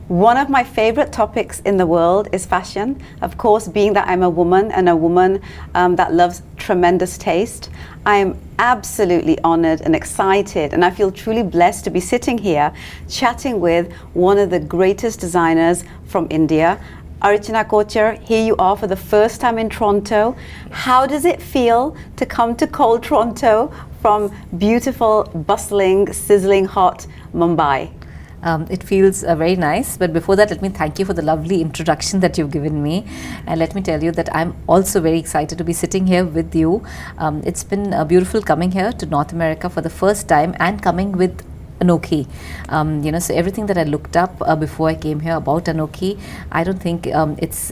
One of my favorite topics in the world is fashion. Of course, being that I'm a woman and a woman that loves tremendous taste, I am absolutely honored and excited, and I feel truly blessed to be sitting here chatting with one of the greatest designers from India. Archana Kochhar, here you are for the first time in Toronto. How does it feel to come to cold Toronto from beautiful, bustling, sizzling hot Mumbai? It feels very nice, but before that, let me thank you for the lovely introduction that you've given me, and let me tell you that I'm also very excited to be sitting here with you. It's been beautiful coming here to North America for the first time and coming with Anokhi. So everything that I looked up before I came here about Anokhi, I don't think it's,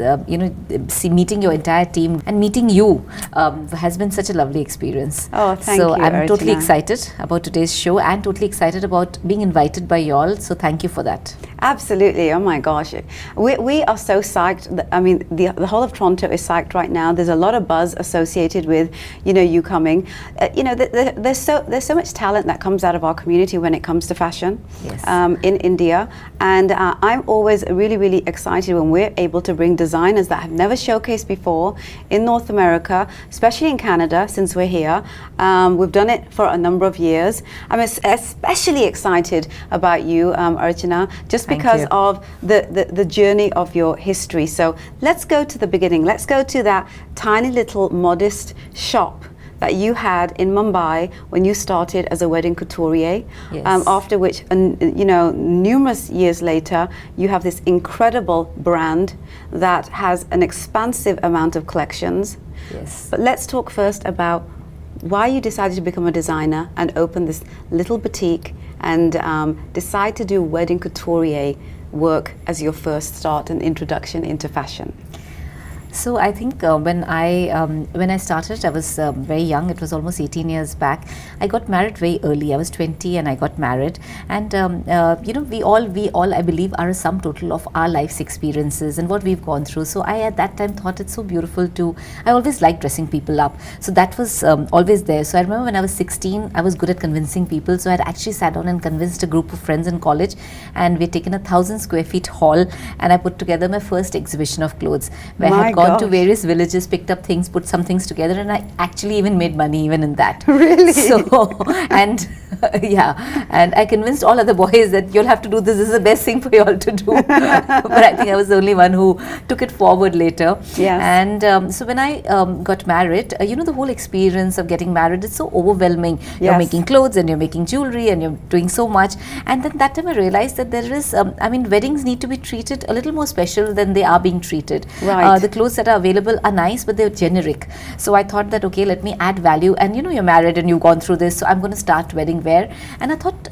meeting your entire team and meeting you has been such a lovely experience. Oh, thank you, So I'm Archana. totally excited about today's show and totally excited about being invited by y'all. So thank you for that. Absolutely. Oh my gosh. We are so psyched. I mean, the whole of Toronto is psyched right now. There's a lot of buzz associated with, you coming. There's so much talent that comes out of our community when it comes to fashion. Yes. In India. And I'm always really, really excited when we're able to bring designers that have never showcased before in North America, especially in Canada, since we're here. We've done it for a number of years. I'm especially excited about you, Archana, just because of the journey of your history. So let's go to the beginning. Let's go to that tiny little modest shop that you had in Mumbai when you started as a wedding couturier. Yes. After which, numerous years later, you have this incredible brand that has an expansive amount of collections. Yes. But let's talk first about why you decided to become a designer and open this little boutique and decide to do wedding couturier work as your first start and introduction into fashion. So I think when I started, I was very young. It was almost 18 years back. I got married very early. I was 20 and I got married. And we all I believe are a sum total of our life's experiences and what we've gone through. So I at that time thought it's so beautiful to. I always liked dressing people up. So that was always there. So I remember when I was 16, I was good at convincing people. So I had actually sat down and convinced a group of friends in college, and we'd taken 1,000 square feet hall, and I put together my first exhibition of clothes where I had gone to various villages, picked up things, put some things together, and I actually even made money even in that. Really? So, and and I convinced all other boys that you'll have to do this. This is the best thing for you all to do. But I think I was the only one who took it forward later. Yes. And so when I got married, the whole experience of getting married is so overwhelming. Yes. You're making clothes and you're making jewelry and you're doing so much. And then that time I realized that there is, weddings need to be treated a little more special than they are being treated. Right. The clothes that are available are nice, but they're generic. So I thought that, okay, let me add value. And you're married and you've gone through this, so I'm going to start wedding wear. And I thought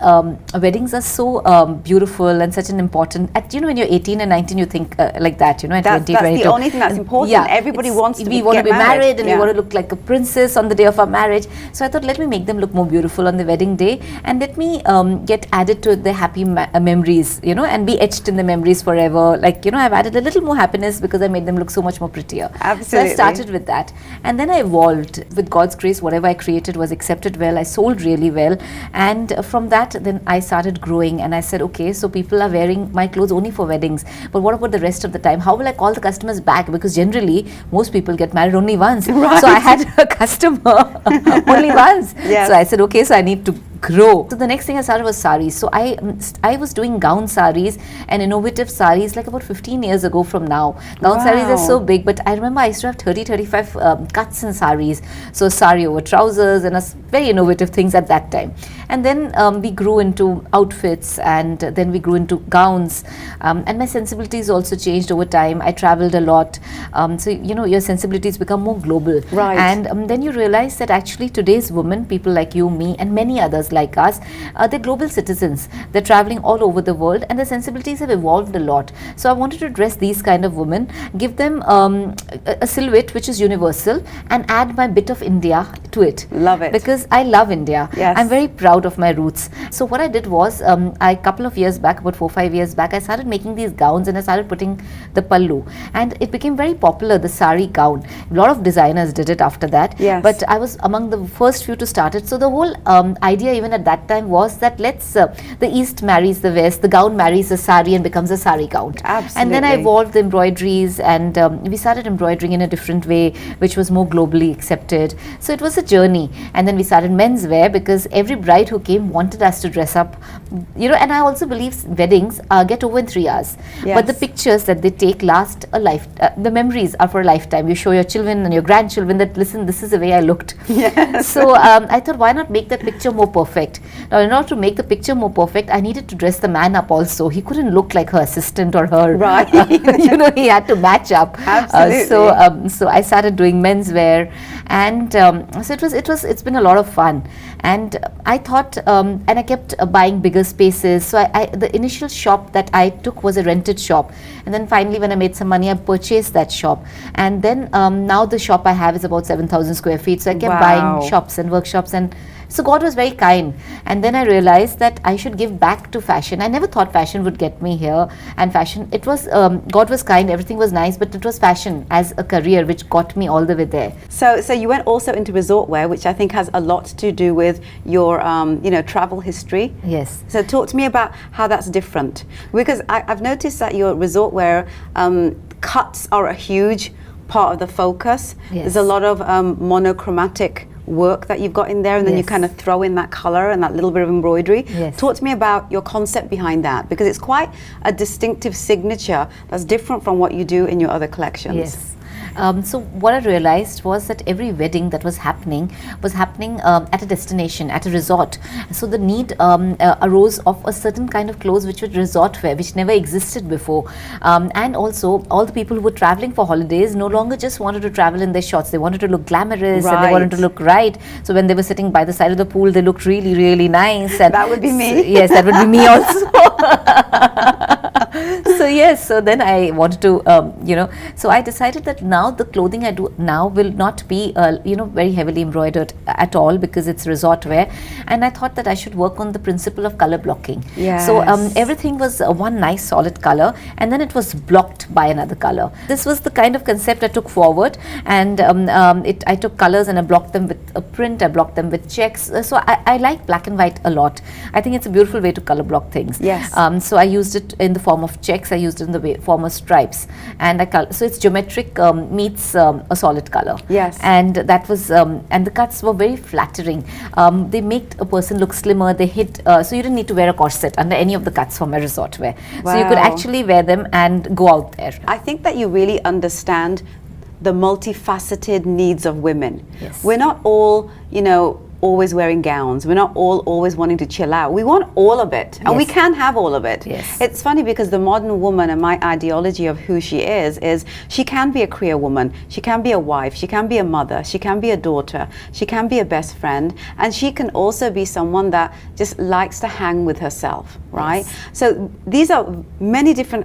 weddings are so beautiful and such an important. When you're 18 and 19, you think like that. At 20, that's 22. the only thing that's important. Yeah, everybody wants to we want to be married and yeah. we want to look like a princess on the day of our marriage. So I thought, let me make them look more beautiful on the wedding day, and let me get added to the happy memories, and be etched in the memories forever. Like, I've added a little more happiness because I made them look so much more prettier. Absolutely. So I started with that, and then I evolved. With God's grace, whatever I created was accepted well. I sold really well, and from that, then I started growing, and I said, okay, so people are wearing my clothes only for weddings, but what about the rest of the time? How will I call the customers back? Because generally, most people get married only once. Right. So I had a customer only once. Yes. So I said, okay, so I need to grow. So the next thing I started was saris. So I was doing gown saris and innovative saris like about 15 years ago from now. Gown saris are so big, but I remember I used to have 30-35 cuts in saris. So sari over trousers and very innovative things at that time. And then we grew into outfits, and then we grew into gowns, and my sensibilities also changed over time. I traveled a lot, so your sensibilities become more global. Right. And then you realize that actually today's women, people like you, me, and many others like us, they're global citizens. They're traveling all over the world, and their sensibilities have evolved a lot. So I wanted to dress these kind of women, give them a silhouette which is universal, and add my bit of India to it. Love it. Because I love India. Yes. I'm very proud of my roots. So what I did was, a couple of years back, about 4-5 years back, I started making these gowns and I started putting the pallu. And it became very popular, the sari gown. A lot of designers did it after that. Yes. But I was among the first few to start it. So the whole idea even at that time was that the East marries the West, the gown marries the sari and becomes a sari gown. Absolutely. And then I evolved the embroideries, and we started embroidering in a different way, which was more globally accepted. So it was a journey. And then we started menswear, because every bride who came wanted us to dress up, and I also believe weddings get over in 3 hours. Yes. But the pictures that they take last a life, the memories are for a lifetime. You show your children and your grandchildren that, listen, this is the way I looked. Yes. So I thought, why not make that picture more perfect? Now, in order to make the picture more perfect, I needed to dress the man up also. He couldn't look like her assistant or her, right. He had to match up. Absolutely. So I started doing menswear, and so it's been a lot of fun. And I thought, and I kept buying bigger spaces. So the initial shop that I took was a rented shop, and then finally when I made some money, I purchased that shop. And then now the shop I have is about 7,000 square feet. So I kept buying shops and workshops, and so God was very kind. And then I realized that I should give back to fashion. I never thought fashion would get me here. And fashion, it was, God was kind, everything was nice, but it was fashion as a career which got me all the way there. So you went also into resort wear, which I think has a lot to do with your, travel history. Yes. So talk to me about how that's different. Because I've noticed that your resort wear cuts are a huge part of the focus. Yes. There's a lot of monochromatic work that you've got in there, and then you kind of throw in that color and that little bit of embroidery. Yes. Talk to me about your concept behind that, because it's quite a distinctive signature that's different from what you do in your other collections. Yes. So what I realized was that every wedding that was happening at a destination, at a resort. So the need arose of a certain kind of clothes which were resort wear, which never existed before. And also all the people who were traveling for holidays no longer just wanted to travel in their shorts. They wanted to look glamorous, and they wanted to look right. So when they were sitting by the side of the pool, they looked really, really nice. And that would be me. Yes, that would be me also. So then I wanted to, so I decided that now the clothing I do now will not be, very heavily embroidered at all, because it's resort wear. And I thought that I should work on the principle of color blocking. Yes. So everything was one nice solid color, and then it was blocked by another color. This was the kind of concept I took forward, and I took colors and I blocked them with a print, I blocked them with checks. So I like black and white a lot. I think it's a beautiful way to color block things. Yes. So I used it in the form of checks, I used it in the form of stripes, and so it's geometric meets a solid color. Yes. And that was, and the cuts were very flattering. They made a person look slimmer, they hid, so you didn't need to wear a corset under any of the cuts for my resort wear. Wow. So you could actually wear them and go out there. I think that you really understand the multifaceted needs of women. Yes. We're not all, always wearing gowns. We're not all always wanting to chill out. We want all of it, and we can have all of it. Yes. It's funny because the modern woman, and my ideology of who she is she can be a career woman, she can be a wife, she can be a mother, she can be a daughter, she can be a best friend, and she can also be someone that just likes to hang with herself, right? Yes. So these are many different,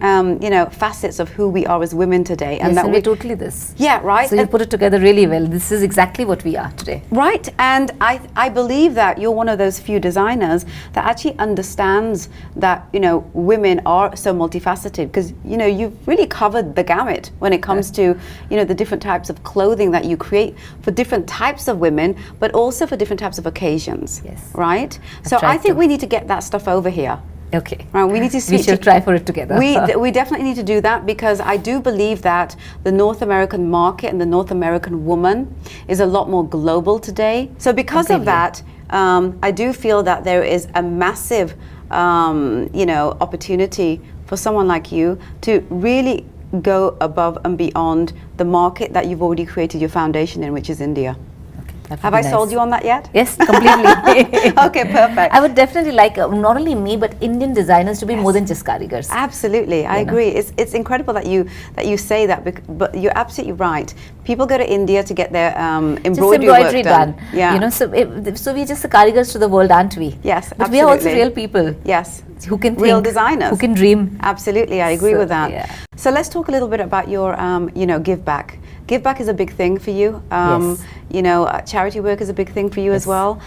facets of who we are as women today. And we're totally this. Yeah, right. So you put it together really well. This is exactly what we are today. Right, and I believe that you're one of those few designers that actually understands that, women are so multifaceted, because, you've really covered the gamut when it comes to, the different types of clothing that you create for different types of women, but also for different types of occasions. Yes. Right? So I think we need to get that stuff over here. Okay. Right, we need to We shall try for it together. We definitely need to do that, because I do believe that the North American market and the North American woman is a lot more global today. So because of that, I do feel that there is a massive, opportunity for someone like you to really go above and beyond the market that you've already created your foundation in, which is India. Have I sold you on that yet? Yes, completely. Okay, perfect. I would definitely like not only me but Indian designers to be more than just karigars. Absolutely, I agree. It's incredible that you say that, but you're absolutely right. People go to India to get their embroidery work done. Yeah. So we're just the karigars to the world, aren't we? Yes, but absolutely. we are also real people. Yes, who can real think, designers, who can dream. Absolutely, I agree So, with that. yeah. So let's talk a little bit about your, give back. Give back is a big thing for you. Yes. Charity work is a big thing for you Yes. as well.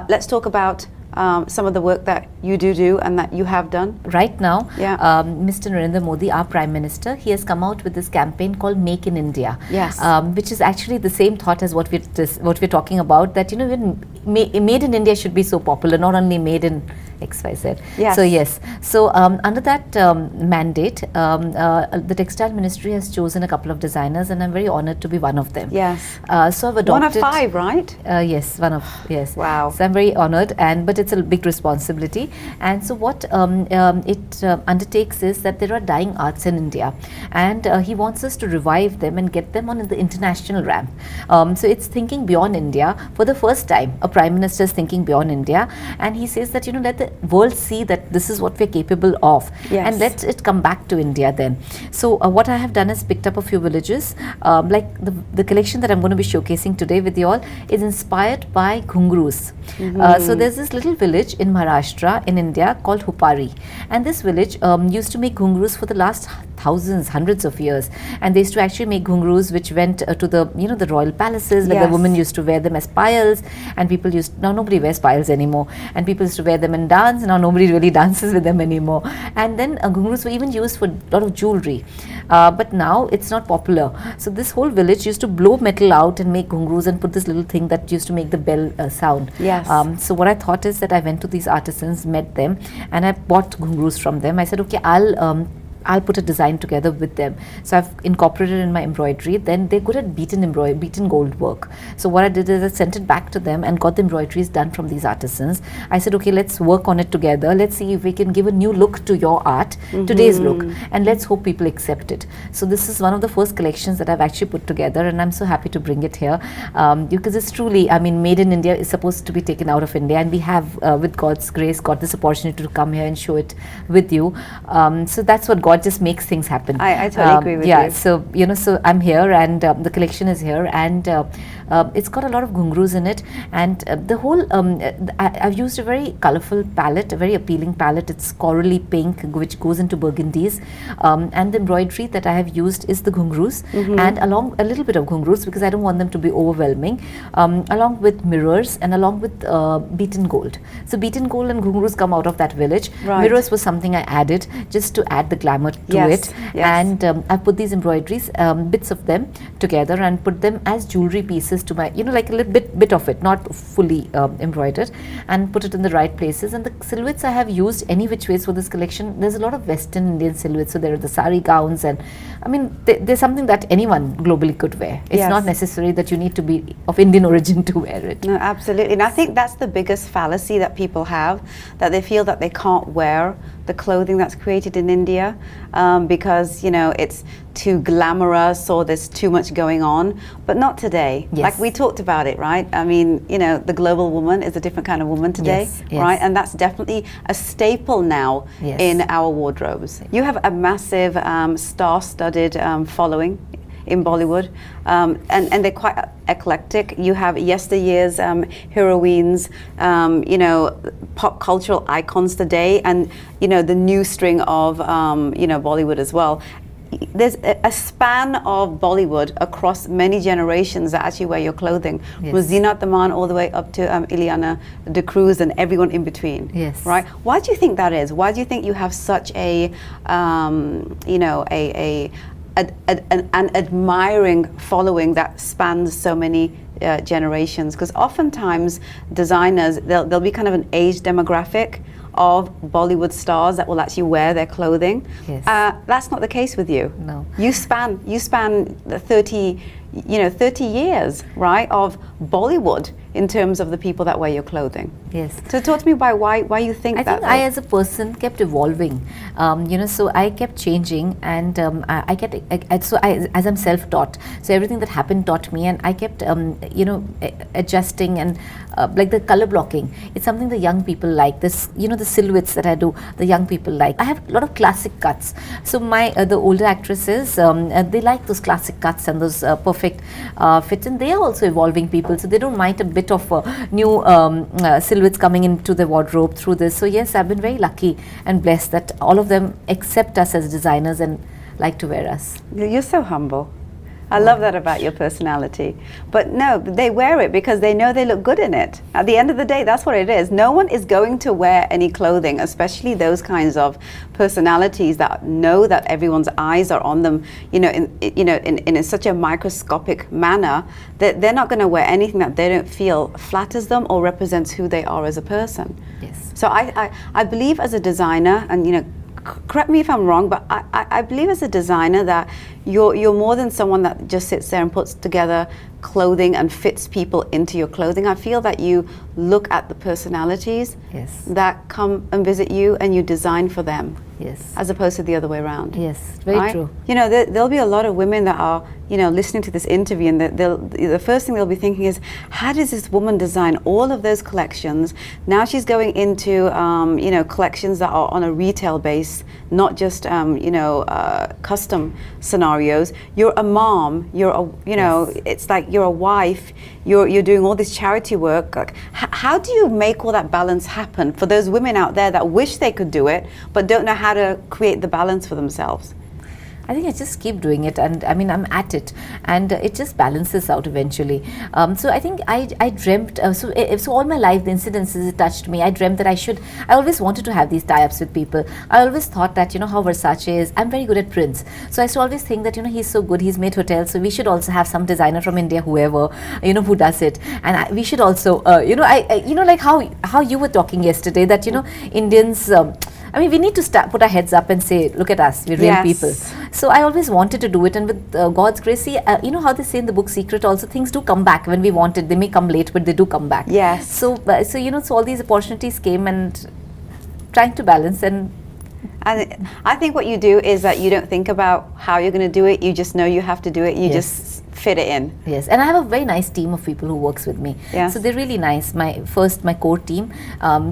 Let's talk about some of the work that you do and that you have done. Right now, Yeah. Mr. Narendra Modi, our Prime Minister, he has come out with this campaign called Make in India. Yes. Which is actually the same thought as what we're talking about, that made in India should be so popular, not only made in XYZ. Yes. So yes. So under that mandate, the Textile Ministry has chosen a couple of designers, and I'm very honored to be one of them. Yes. So I've adopted. One of 5, right? Yes, one of, yes. Wow. So I'm very honored, but it's a big responsibility. And so what it undertakes is that there are dying arts in India, and he wants us to revive them and get them on the international ramp. So it's thinking beyond India. For the first time, a Prime Minister is thinking beyond India, and he says that, let the world see that this is what we're capable of, Yes. and let it come back to India then. So what I have done is picked up a few villages, like the collection that I'm going to be showcasing today with you all is inspired by ghungroos. So there's this little village in Maharashtra in India called Hupari, and this village used to make ghungroos for the last thousands, hundreds of years, and they used to actually make ghungroos which went to the the royal palaces, where Yes. the women used to wear them as piles, and people now nobody wears piles anymore, and people used to wear them in dance. Now nobody really dances with them anymore. And then ghungroos were even used for a lot of jewelry, but now it's not popular. So this whole village used to blow metal out and make ghungroos and put this little thing that used to make the bell sound. Yes. So what I thought is that I went to these artisans, met them, and I bought ghungroos from them. I said, okay, I'll put a design together with them. So I've incorporated in my embroidery. Then they're good at beaten gold work. So what I did is I sent it back to them and got the embroideries done from these artisans. I said, okay, let's work on it together. Let's see if we can give a new look to your art, today's look, and let's hope people accept it. So this is one of the first collections that I've actually put together, and I'm so happy to bring it here, because it's truly, made in India is supposed to be taken out of India, and we have, with God's grace, got this opportunity to come here and show it with you. So that's what God just makes things happen. I totally agree with you. Yeah, so so I'm here, and the collection is here, and it's got a lot of ghungroos in it, and the whole I've used a very colorful palette, a very appealing palette. It's corally pink, which goes into burgundies, and the embroidery that I have used is the ghungroos, and along a little bit of ghungroos, because I don't want them to be overwhelming, along with mirrors and along with beaten gold. So beaten gold and ghungroos come out of that village. Right. Mirrors was something I added just to add the glamour to Yes, it. yes. And I put these embroideries, bits of them together, and put them as jewelry pieces to my, like a little bit of it, not fully embroidered, and put it in the right places. And the silhouettes I have used any which ways for this collection, there's a lot of Western Indian silhouettes. So there are the sari gowns, and there's something that anyone globally could wear. It's Yes. not necessary that you need to be of Indian origin to wear it. No, absolutely. And I think that's the biggest fallacy that people have, that they feel that they can't wear the clothing that's created in India because, it's too glamorous or there's too much going on. But not today. Yes. Like we talked about it, right? The global woman is a different kind of woman today, Yes, yes. right? And that's definitely a staple now Yes. in our wardrobes. You have a massive star-studded following in Bollywood, and they're quite eclectic. You have yesteryear's heroines, pop cultural icons today, and the new string of Bollywood as well. There's a span of Bollywood across many generations that actually wear your clothing. Yes. From Zeenat all the way up to Ileana de Cruz and everyone in between. Yes. Right? Why do you think that is? Why do you think you have such an admiring following that spans so many generations? Because oftentimes designers, there'll be kind of an age demographic of Bollywood stars that will actually wear their clothing. Yes. That's not the case with you. No. You span the 30 years, right, of Bollywood in terms of the people that wear your clothing. Yes. So talk to me about why you think I that. think I, as a person, kept evolving. So I kept changing, and as I'm self-taught, so everything that happened taught me, and I kept, adjusting, and like the color blocking. It's something the young people like. This, the silhouettes that I do, the young people like. I have a lot of classic cuts. So the older actresses, they like those classic cuts and those perfect perfect fit, and they are also evolving people, so they don't mind a bit of new silhouettes coming into the wardrobe through this. So yes, I've been very lucky and blessed that all of them accept us as designers and like to wear us. You're so humble. I love that about your personality. But no, they wear it because they know they look good in it. At the end of the day, that's what it is. No one is going to wear any clothing, especially those kinds of personalities that know that everyone's eyes are on them, in such a microscopic manner, that they're not going to wear anything that they don't feel flatters them or represents who they are as a person. Yes. So I believe as a designer, and correct me if I'm wrong, but I believe as a designer that you're more than someone that just sits there and puts together clothing and fits people into your clothing. I feel that you look at the personalities Yes. that come and visit you and you design for them. Yes. As opposed to the other way around. Yes, very right? true. There'll be a lot of women that are, listening to this interview, and the first thing they'll be thinking is, how does this woman design all of those collections? Now she's going into, collections that are on a retail base, not just, custom scenarios. You're a mom. Yes. It's like you're a wife. You're doing all this charity work. Like, how do you make all that balance happen for those women out there that wish they could do it but don't know how to create the balance for themselves? I think I just keep doing it, and I mean I'm at it, and it just balances out eventually. So I think I dreamt, so all my life the incidences it touched me. I dreamt that I always wanted to have these tie-ups with people. I always thought that how Versace is. I'm very good at prints, so I used to always think that he's so good, he's made hotels, so we should also have some designer from India, whoever who does it, and we should also like how you were talking yesterday that Indians. We need to put our heads up and say, look at us, we're real Yes. people. So I always wanted to do it, and with God's grace, see, how they say in the book Secret also, things do come back when we want it. They may come late, but they do come back. Yes. So all these opportunities came, and trying to balance. And I think what you do is that you don't think about how you're going to do it. You just know you have to do it. You Yes. just fit it in. yes, and I have a very nice team of people who works with me. Yes. So they're really nice. My core team,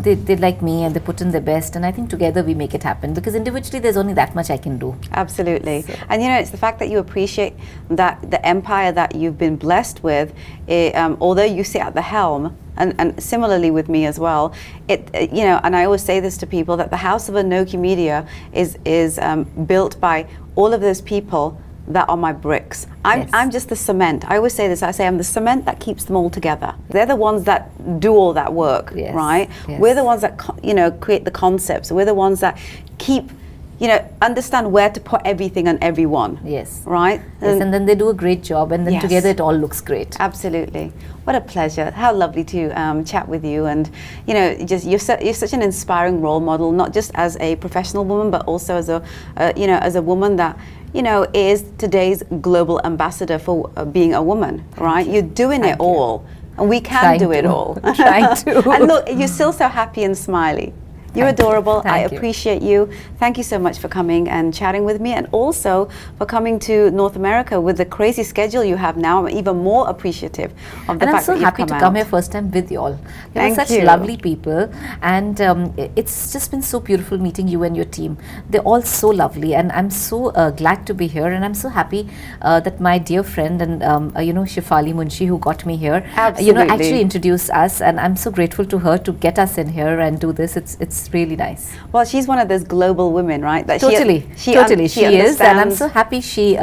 they like me and they put in their best, and I think together we make it happen, because individually there's only that much I can do. Absolutely. And it's the fact that you appreciate that the empire that you've been blessed with, although you sit at the helm, and similarly with me as well, and I always say this to people, that the house of Anoki Media is built by all of those people that are my bricks. Yes. I'm just the cement. I always say this, I say I'm the cement that keeps them all together. They're the ones that do all that work, Yes. right? Yes. We're the ones that create the concepts. We're the ones that keep, understand where to put everything and everyone. Yes. Right? Yes, and then they do a great job, and then Yes. together it all looks great. Absolutely. What a pleasure. How lovely to chat with you. And, you're such an inspiring role model, not just as a professional woman, but also as a woman that, is today's global ambassador for being a woman, right? You're doing it all. And we can Trying do it to. all. Trying to. And look, you're still so happy and smiley. You're Thank you. adorable. I Thank you. appreciate you. Thank you so much for coming and chatting with me, and also for coming to North America with the crazy schedule you have now. I'm even more appreciative of the And I'm fact so that you've happy come to out. come here first time with you all. You're Thank such you. lovely people, and it's just been so beautiful meeting you and your team. They're all so lovely, and I'm so glad to be here, and I'm so happy that my dear friend and Shifali Munshi, who got me here, Absolutely. actually introduced us, and I'm so grateful to her to get us in here and do this. It's really nice. Well, she's one of those global women, right? That Totally, she is, and I'm so happy she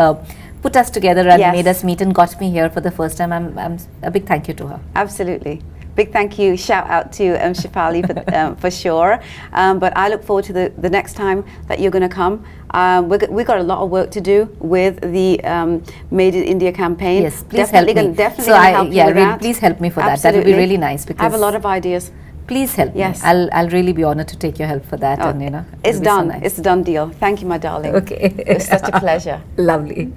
put us together and Yes. made us meet and got me here for the first time. I'm a big thank you to her. Absolutely. Big thank you, shout out to Shifali for sure. But I look forward to the next time that you're going to come. We've got a lot of work to do with the Made in India campaign. Yes, please help me. Definitely gonna help you with that. Please help me for that. That would be Absolutely. really nice, because I have a lot of ideas. Please help Yes. me. I'll really be honored to take your help for that. Oh, And it's it'll be so done. nice. It's a done deal. Thank you, my darling. Okay. It's such a pleasure. Lovely.